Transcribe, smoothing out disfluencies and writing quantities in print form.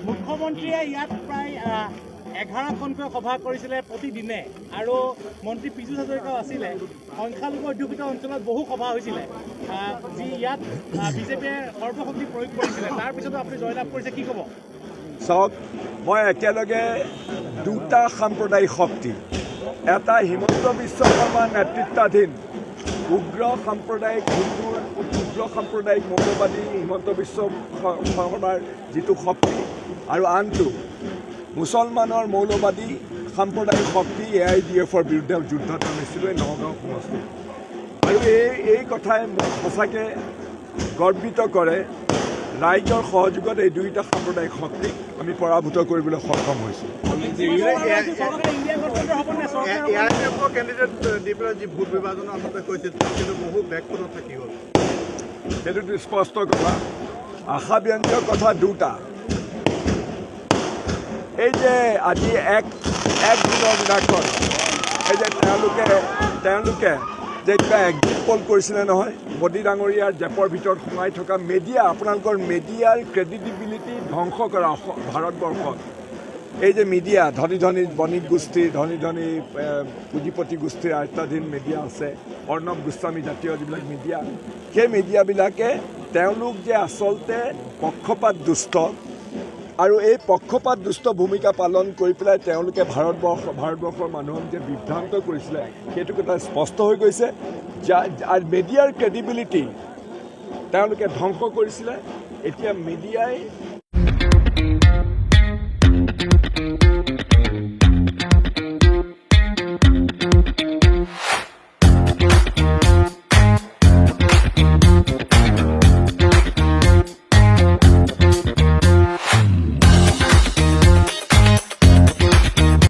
মুখ্যমন্ত্ৰীয়ে ইয়াত প্ৰায় 11খনকৈ সভা কৰিছিলে প্ৰতিদিনে আৰু মন্ত্ৰী পীযুষ হাজৰিকাও আছিলে। সংখ্যালঘু অধ্যুষিত অঞ্চলত বহু সভা হৈছিলে, যি ইয়াত বিজেপিয়ে সৰ্বশক্তি প্ৰয়োগ কৰিছিলে। তাৰপিছতো আপুনি জয়লাভ কৰিছে, কি ক'ব? চাওক, মই একেলগে দুটা সাম্প্ৰদায়িক শক্তি, এটা হিমন্ত বিশ্ব শৰ্মাৰ নেতৃত্বাধীন উগ্ৰ সাম্প্ৰদায়িক হিন্দুৰ উগ্ৰ সাম্প্ৰদায়িক মৌলবাদী হিমন্ত বিশ্ব শৰ্মাৰ যিটো শক্তি, আৰু আনটো মুছলমানৰ মৌলবাদী সাম্প্ৰদায়িক শক্তি AIDFৰ বিৰুদ্ধে যুদ্ধত নামিছিলোঁ এই নগাঁও সমষ্টি। আৰু এই কথাই মোক সঁচাকৈ গৰ্বিত কৰে। ৰাইজৰ সহযোগত এই দুয়োটা সাম্প্ৰদায়িক শক্তিক আমি পৰাভূত কৰিবলৈ সক্ষম হৈছোঁ। সেইটোতো স্পষ্ট কথা। আশাব্যঞ্জক কথা দুটা। এই যে আজি এক দিনৰ দিনাখন এই যে তেওঁলোকে যে কিবা এক্সিট পল কৰিছিলে নহয়, মোদী ডাঙৰীয়াৰ জেপৰ ভিতৰত সোমাই থকা মিডিয়া, আপোনালোকৰ মিডিয়াৰ ক্ৰেডিবিলিটি ধ্বংস কৰা ভাৰতবৰ্ষত। এই যে মিডিয়া, ধনী ধনী বণিক গোষ্ঠী, ধনী ধনী পুঁজিপতি গোষ্ঠীৰ আয়ত্তাধীন মিডিয়া আছে, অৰ্ণৱ গোস্বামী জাতীয় যিবিলাক মিডিয়া, সেই মিডিয়াবিলাকে তেওঁলোক যে আচলতে পক্ষপাত দুষ্ট, আৰু এই পক্ষপাত দুষ্ট ভূমিকা পালন কৰি পেলাই তেওঁলোকে ভাৰতবৰ্ষৰ মানুহক যে বিভ্ৰান্ত কৰিছিলে, সেইটো কথা স্পষ্ট হৈ গৈছে। আৰু মিডিয়াৰ ক্ৰেডিবিলিটি তেওঁলোকে ধ্বংস কৰিছিলে। এতিয়া মিডিয়াই